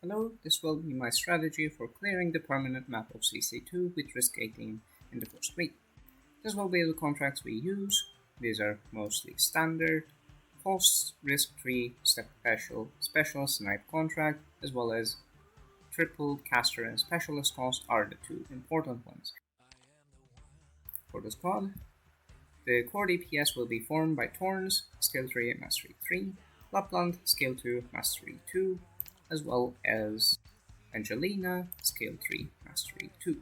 Hello, this will be my strategy for clearing the permanent map of CC2 with risk 18 in the first week. This will be the contracts we use. These are mostly standard, costs, risk 3, step special snipe contract, as well as triple caster and specialist cost are the two important ones. For the squad, the core DPS will be formed by Torns, skill 3 and mastery 3, Lapland, skill 2, mastery 2, as well as Angelina, skill 3, mastery 2.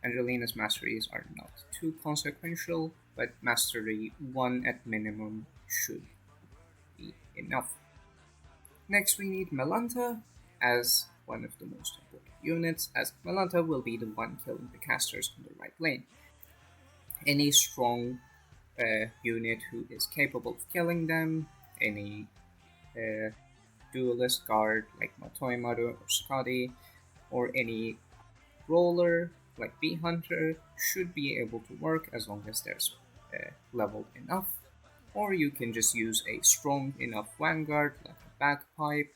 Angelina's masteries are not too consequential, but mastery 1 at minimum should be enough. Next we need Melantha as one of the most important units, as Melantha will be the one killing the casters on the right lane. Any strong unit who is capable of killing them, any duelist guard like Matoimaru or Scotty, or any roller like Bee Hunter should be able to work as long as they're leveled enough. Or you can just use a strong enough vanguard like a bagpipe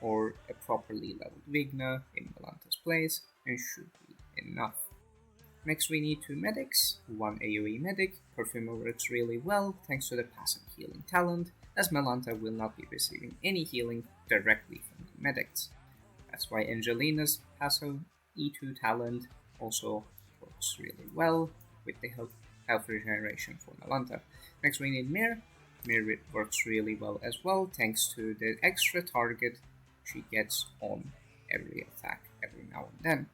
or a properly leveled Vigna in Melantha's place and should be enough. Next we need two medics, one AoE medic. Perfumer works really well thanks to the passive healing talent, as Melantha will not be receiving any healing directly from the medics. That's why Angelina's passive E2 talent also works really well with the health regeneration for Melantha. Next we need Myrrh. Myrrh works really well as well thanks to the extra target she gets on every attack every now and then.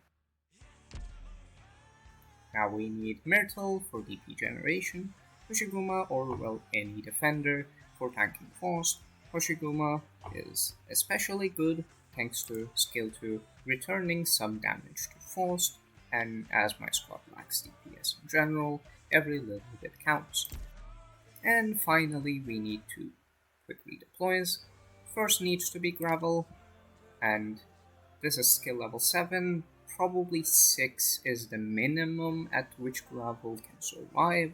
Now we need Myrtle for DP generation, Hoshiguma or well any defender for tanking fast. Hoshiguma is especially good thanks to skill 2 returning some damage to fast, and as my squad lacks DPS in general, every little bit counts. And finally we need two quick redeploys. First needs to be Gravel, and this is skill level 7. Probably 6 is the minimum at which Gravel can survive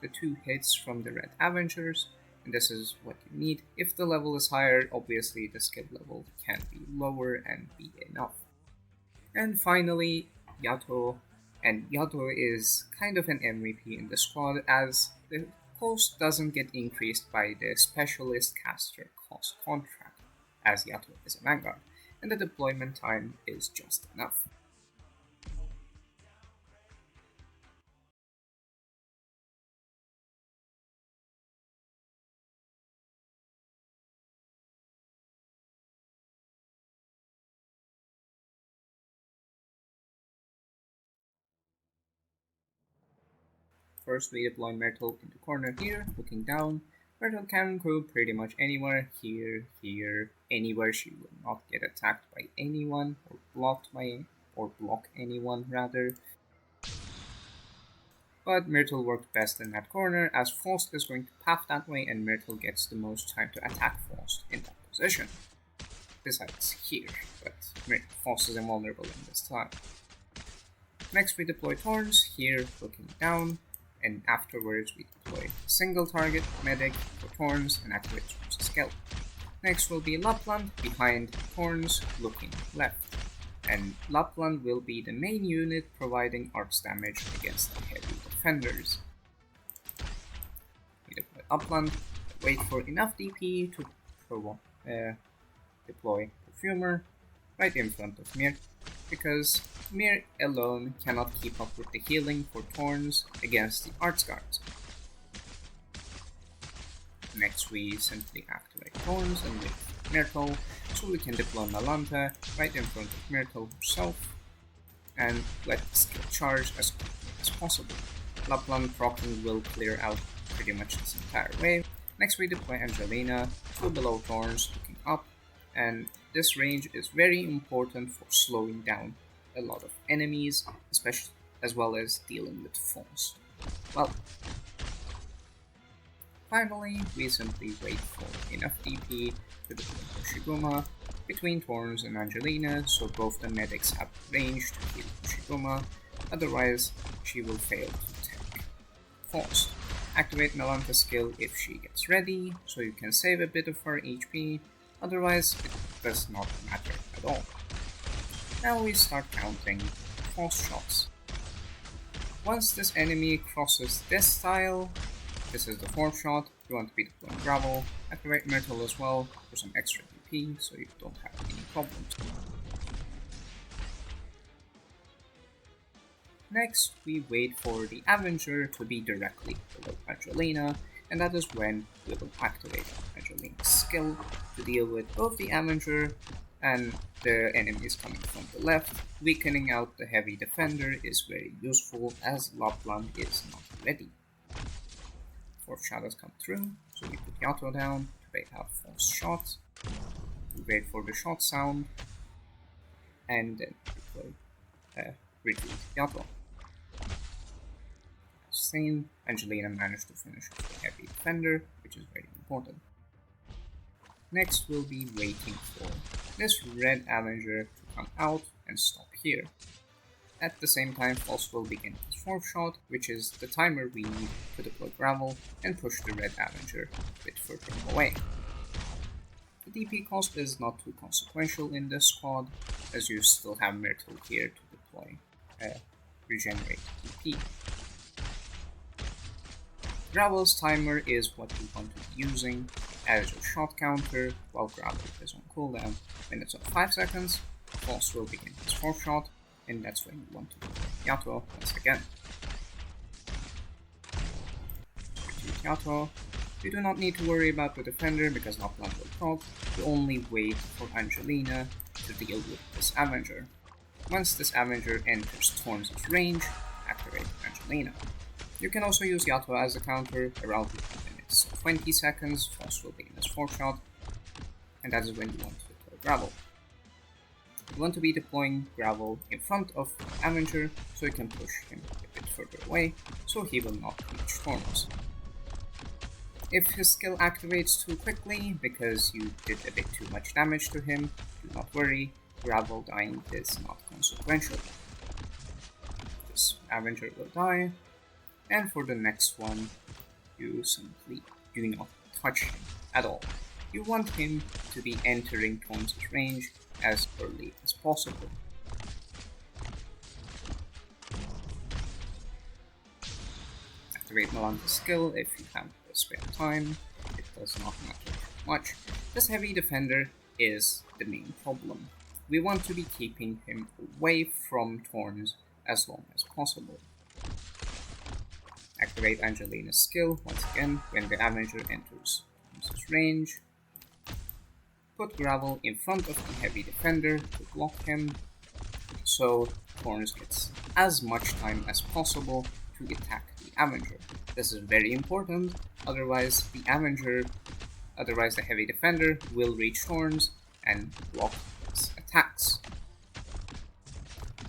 the 2 hits from the Red Avengers, and this is what you need. If the level is higher, obviously the skill level can be lower and be enough. And finally, Yato, and Yato is kind of an MVP in the squad as the cost doesn't get increased by the specialist caster cost contract, as Yato is a vanguard, and the deployment time is just enough. First we deploy Myrtle in the corner here, looking down. Myrtle can go pretty much anywhere, here, anywhere. She will not get attacked by anyone or blocked by, or block anyone rather. But Myrtle worked best in that corner as Faust is going to path that way and Myrtle gets the most time to attack Faust in that position. Besides here, but Faust is invulnerable in this time. Next we deploy Thorns, here looking down, and afterwards we deploy single target medic for Thorns and activate Thorns' skill. Next will be Lapland behind Thorns looking left, and Lapland will be the main unit providing arts damage against the heavy defenders. We deploy Lapland, wait for enough DP to deploy Perfumer right in front of Myrrh, because Myrrh alone cannot keep up with the healing for Thorns against the Arts Guards. Next we simply activate Thorns and lift Myrtle, so we can deploy Melantha right in front of Myrtle herself, and let the skill charge as quickly as possible. Lapland proccing will clear out pretty much this entire wave. Next we deploy Angelina, 2 below Thorns looking up, and this range is very important for slowing down a lot of enemies, especially as well as dealing with falls. Well, finally, we simply wait for enough DP to deploy Hoshiguma between Thorns and Angelina, so both the medics have range to heal Hoshiguma, otherwise she will fail to tank falls. Activate Melantha's skill if she gets ready, so you can save a bit of her HP, otherwise it does not matter at all. Now we start counting force shots. Once this enemy crosses this tile, this is the fourth shot, you want to be deploying gravel, activate Myrtle as well for some extra DP so you don't have any problems. Next, we wait for the Avenger to be directly below Angelina, and that is when we will activate Angelina's skill to deal with both the Avenger and the enemies coming from the left. Weakening out the heavy defender is very useful as Lapland is not ready. Fourth shadows come through, so we put Yato down to bait out force shots. We wait for the shot sound, and then deploy retreat Yato. As seen, Angelina managed to finish off the heavy defender, which is very important. Next we'll be waiting for this red Avenger to come out and stop here. At the same time, False will begin his fourth shot, which is the timer we need to deploy gravel and push the red Avenger a bit further away. The DP cost is not too consequential in this squad, as you still have Myrtle here to deploy regenerate DP. Gravel's timer is what you want to be using as your shot counter while Gravel is on cooldown. When it's at 5 seconds, False will begin his fourth shot, and that's when you want to deploy Yato once again. Retreat Yato. You do not need to worry about the defender because Lapland will proc, you only wait for Angelina to deal with this Avenger. Once this Avenger enters Thorns' range, activate Angelina. You can also use Yato as a counter around when it's 20 seconds, False will begin his fourth shot, and that is when you want to deploy Gravel. You want to be deploying Gravel in front of Avenger so you can push him a bit further away so he will not reach Thorns. If his skill activates too quickly because you did a bit too much damage to him, do not worry, Gravel dying is not consequential. This Avenger will die, and for the next one, you simply do not touch him at all. You want him to be entering Thorns' range as early as possible. Activate Melantha's skill if you have spare time, it does not matter too much. This heavy defender is the main problem. We want to be keeping him away from Thorns as long as possible. Activate Angelina's skill once again when the Avenger enters Thorns' range. Put Gravel in front of the heavy defender to block him, so Thorns gets as much time as possible to attack the Avenger. This is very important, otherwise the heavy defender will reach Thorns and block his attacks.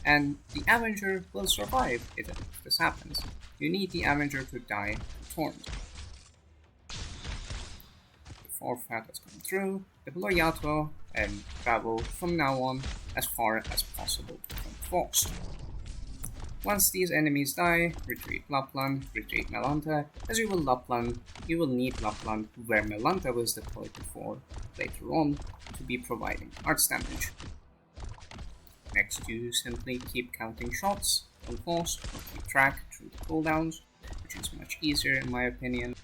And the Avenger will survive if this happens. You need the Avenger to die to Thorns. The fourth hat has come through, deploy Yato and travel from now on as far as possible from False. Once these enemies die, retreat Lapland, retreat Melantha, as you will need Lapland where Melantha was deployed before later on to be providing arts damage. Next you simply keep counting shots on False or keep track through the cooldowns, which is much easier in my opinion,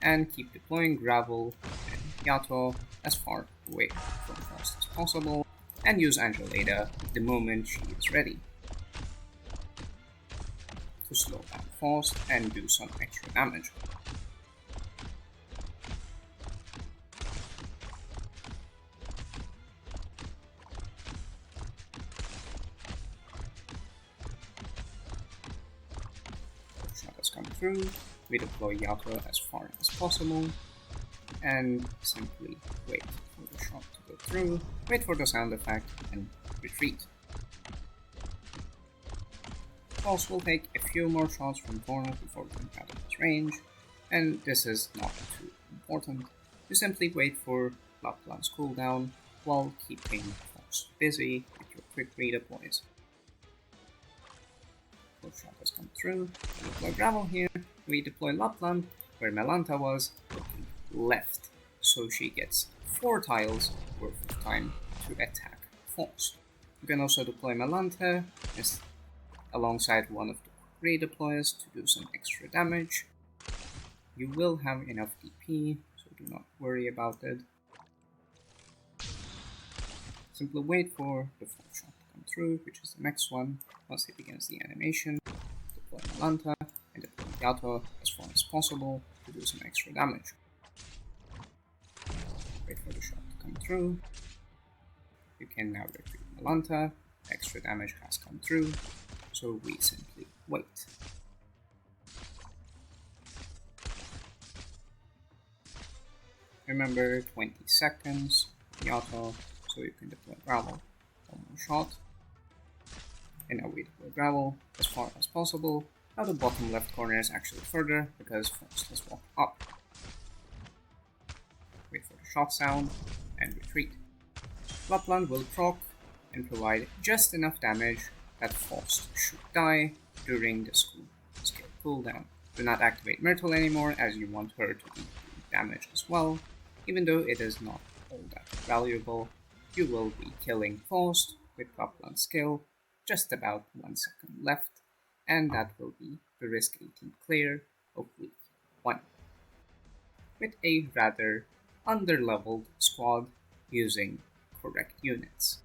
and keep deploying Gravel and Yato as far away from False as possible, and use Angelina the moment she is ready to slow down False and do some extra damage. Shot has come through, we deploy Yato as far as possible, and simply wait for the shot to go through, wait for the sound effect, and retreat. False will take a few more shots from Thorns before going out of his range, and this is not too important. You simply wait for Lapland's cooldown while keeping False busy with your quick redeploys. First shot has come through, we deploy Gravel here, we deploy Lapland where Melantha was, looking left, so she gets 4 tiles worth of time to attack Faust. You can also deploy Melantha alongside one of the Ray deployers to do some extra damage. You will have enough DP, so do not worry about it. Simply wait for the fourth shot to come through, which is the next one. Once it begins the animation, deploy Melantha and deploy Yato as far as possible to do some extra damage. Wait for the shot to come through. You can now retreat Melantha. Extra damage has come through, so we simply wait. Remember 20 seconds, Yato, so you can deploy Gravel. One more shot. And now we deploy Gravel as far as possible. Now the bottom left corner is actually further because Faust has walked up. Wait for the shot sound and retreat. Lapland will proc and provide just enough damage that Faust should die during the skill cooldown. Do not activate Myrtle anymore as you want her to be doing damage as well. Even though it is not all that valuable, you will be killing Faust with Lapland's skill, just about 1 second left, and that will be the Risk 18 clear of week 1. With a rather underleveled squad using correct units.